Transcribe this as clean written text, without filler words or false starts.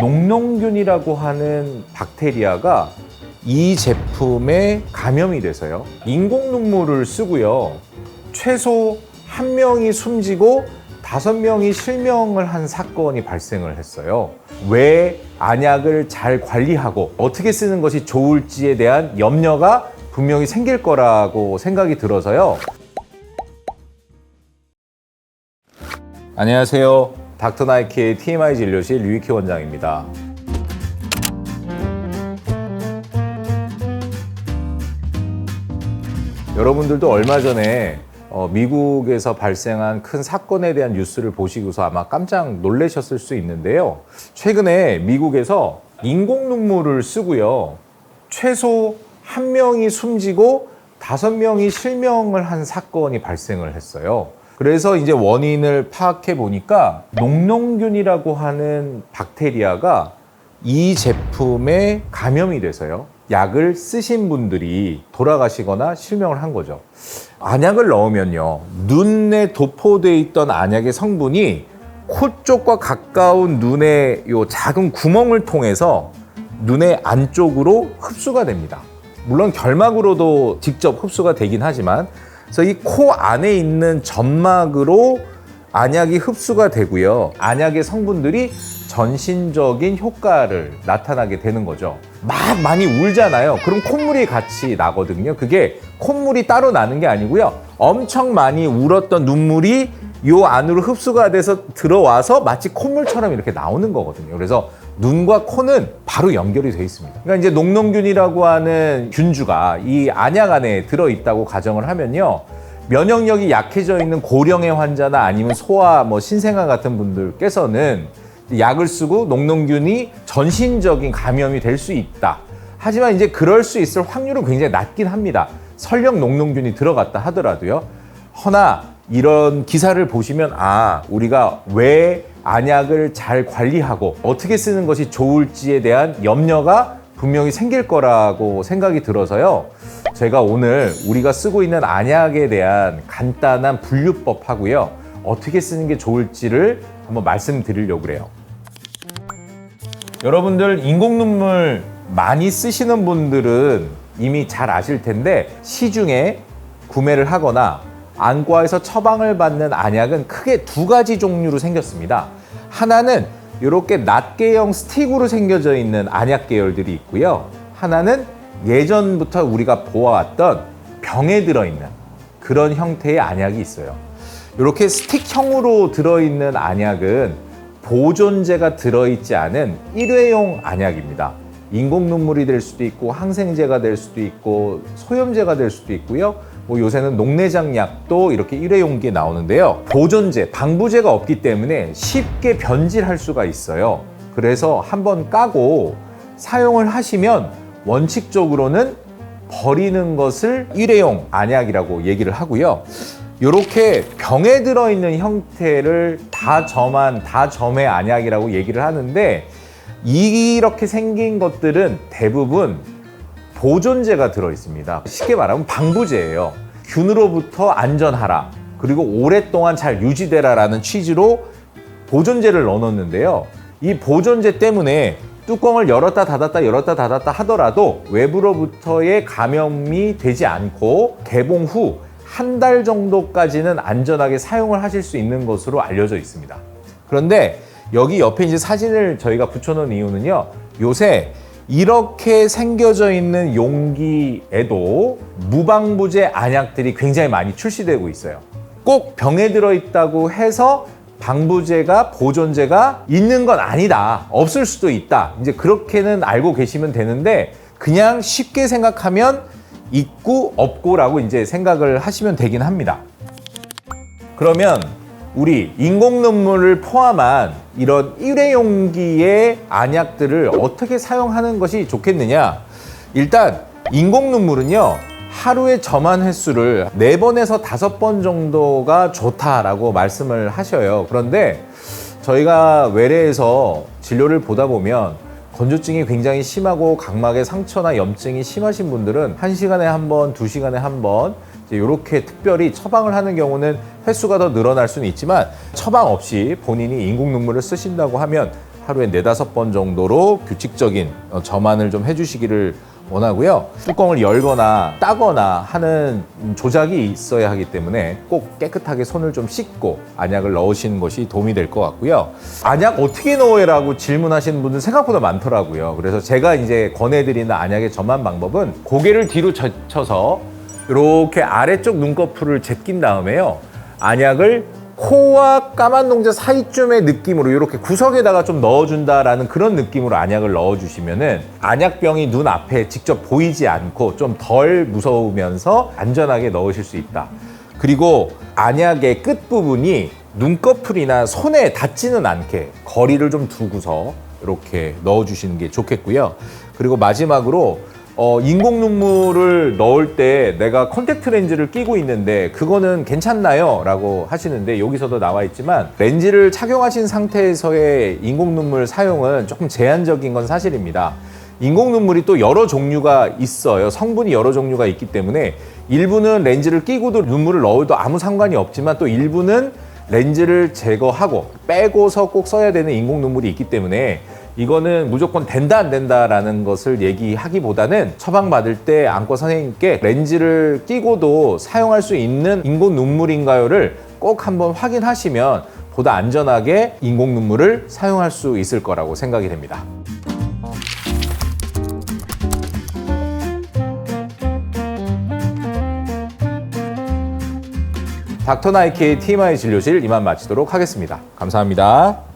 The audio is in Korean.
녹농균이라고 하는 박테리아가 이 제품에 감염이 돼서요. 인공 눈물을 쓰고요. 최소 1명이 숨지고 5명이 실명을 한 사건이 발생을 했어요. 왜 안약을 잘 관리하고 어떻게 쓰는 것이 좋을지에 대한 염려가 분명히 생길 거라고 생각이 들어서요. 안녕하세요. 닥터 나이키의 TMI 진료실 류익희 원장입니다. 여러분들도 얼마 전에 미국에서 발생한 큰 사건에 대한 뉴스를 보시고서 아마 깜짝 놀라셨을 수 있는데요. 최근에 미국에서 인공 눈물을 쓰고요. 최소 1명이 숨지고 5명이 실명을 한 사건이 발생을 했어요. 그래서 이제 원인을 파악해 보니까 녹농균이라고 하는 박테리아가 이 제품에 감염이 돼서요. 약을 쓰신 분들이 돌아가시거나 실명을 한 거죠. 안약을 넣으면요. 눈에 도포되어 있던 안약의 성분이 코 쪽과 가까운 눈의 요 작은 구멍을 통해서 눈의 안쪽으로 흡수가 됩니다. 물론 결막으로도 직접 흡수가 되긴 하지만 그래서 이 코 안에 있는 점막으로 안약이 흡수가 되고요. 안약의 성분들이 전신적인 효과를 나타나게 되는 거죠. 막 많이 울잖아요. 그럼 콧물이 같이 나거든요. 그게 콧물이 따로 나는 게 아니고요. 엄청 많이 울었던 눈물이 요 안으로 흡수가 돼서 들어와서 마치 콧물처럼 이렇게 나오는 거거든요. 그래서 눈과 코는 바로 연결이 돼 있습니다. 그러니까 이제 녹농균이라고 하는 균주가 이 안약 안에 들어있다고 가정을 하면요. 면역력이 약해져 있는 고령의 환자나 아니면 소아, 신생아 같은 분들께서는 약을 쓰고 녹농균이 전신적인 감염이 될 수 있다. 하지만 이제 그럴 수 있을 확률은 굉장히 낮긴 합니다. 설령 녹농균이 들어갔다 하더라도요. 허나 이런 기사를 보시면 우리가 왜 안약을 잘 관리하고 어떻게 쓰는 것이 좋을지에 대한 염려가 분명히 생길 거라고 생각이 들어서요. 제가 오늘 우리가 쓰고 있는 안약에 대한 간단한 분류법 하고요. 어떻게 쓰는 게 좋을지를 한번 말씀드리려고 그래요. 여러분들 인공 눈물 많이 쓰시는 분들은 이미 잘 아실 텐데 시중에 구매를 하거나 안과에서 처방을 받는 안약은 크게 2가지 종류로 생겼습니다. 하나는 이렇게 낱개형 스틱으로 생겨져 있는 안약 계열들이 있고요. 하나는 예전부터 우리가 보아왔던 병에 들어있는 그런 형태의 안약이 있어요. 이렇게 스틱형으로 들어있는 안약은 보존제가 들어있지 않은 일회용 안약입니다. 인공 눈물이 될 수도 있고 항생제가 될 수도 있고 소염제가 될 수도 있고요. 요새는 녹내장 약도 이렇게 일회용기에 나오는데요. 보존제, 방부제가 없기 때문에 쉽게 변질할 수가 있어요. 그래서 한번 까고 사용을 하시면 원칙적으로는 버리는 것을 일회용 안약이라고 얘기를 하고요. 이렇게 병에 들어있는 형태를 다점의 안약이라고 얘기를 하는데 이렇게 생긴 것들은 대부분 보존제가 들어있습니다. 쉽게 말하면 방부제예요. 균으로부터 안전하라, 그리고 오랫동안 잘 유지되라라는 취지로 보존제를 넣어놓는데요. 이 보존제 때문에 뚜껑을 열었다 닫았다 하더라도 외부로부터의 감염이 되지 않고 개봉 후 1달 정도까지는 안전하게 사용을 하실 수 있는 것으로 알려져 있습니다. 그런데 여기 옆에 이제 사진을 저희가 붙여놓은 이유는요. 요새 이렇게 생겨져 있는 용기에도 무방부제 안약들이 굉장히 많이 출시되고 있어요. 꼭 병에 들어있다고 해서 방부제가, 보존제가 있는 건 아니다. 없을 수도 있다. 이제 그렇게는 알고 계시면 되는데 그냥 쉽게 생각하면 있고 없고라고 이제 생각을 하시면 되긴 합니다. 그러면 우리 인공 눈물을 포함한 이런 일회용기의 안약들을 어떻게 사용하는 것이 좋겠느냐? 일단 인공 눈물은요. 하루에 점한 횟수를 4번에서 5번 정도가 좋다라고 말씀을 하셔요. 그런데 저희가 외래에서 진료를 보다 보면 건조증이 굉장히 심하고 각막에 상처나 염증이 심하신 분들은 1시간에 한 번, 2시간에 한 번 이렇게 특별히 처방을 하는 경우는 횟수가 더 늘어날 수는 있지만 처방 없이 본인이 인공 눈물을 쓰신다고 하면 하루에 4-5번 정도로 규칙적인 점안을 좀 해주시기를 원하고요. 뚜껑을 열거나 따거나 하는 조작이 있어야 하기 때문에 꼭 깨끗하게 손을 좀 씻고 안약을 넣으시는 것이 도움이 될 것 같고요. 안약 어떻게 넣어라고 질문하시는 분들 생각보다 많더라고요. 그래서 제가 이제 권해드리는 안약의 전환 방법은 고개를 뒤로 젖혀서 이렇게 아래쪽 눈꺼풀을 제낀 다음에요. 안약을 코와 까만 동자 사이쯤의 느낌으로 이렇게 구석에다가 좀 넣어준다라는 그런 느낌으로 안약을 넣어주시면은 안약병이 눈 앞에 직접 보이지 않고 좀 덜 무서우면서 안전하게 넣으실 수 있다. 그리고 안약의 끝부분이 눈꺼풀이나 손에 닿지는 않게 거리를 좀 두고서 이렇게 넣어주시는 게 좋겠고요. 그리고 마지막으로 인공 눈물을 넣을 때 내가 컨택트 렌즈를 끼고 있는데 그거는 괜찮나요? 라고 하시는데 여기서도 나와 있지만 렌즈를 착용하신 상태에서의 인공 눈물 사용은 조금 제한적인 건 사실입니다. 인공 눈물이 또 여러 종류가 있어요. 성분이 여러 종류가 있기 때문에 일부는 렌즈를 끼고도 눈물을 넣어도 아무 상관이 없지만 또 일부는 렌즈를 제거하고 빼고서 꼭 써야 되는 인공 눈물이 있기 때문에 이거는 무조건 된다 안 된다라는 것을 얘기하기보다는 처방받을 때 안과 선생님께 렌즈를 끼고도 사용할 수 있는 인공 눈물인가요를 꼭 한번 확인하시면 보다 안전하게 인공 눈물을 사용할 수 있을 거라고 생각이 됩니다. 닥터나이키의 TMI 진료실 이만 마치도록 하겠습니다. 감사합니다.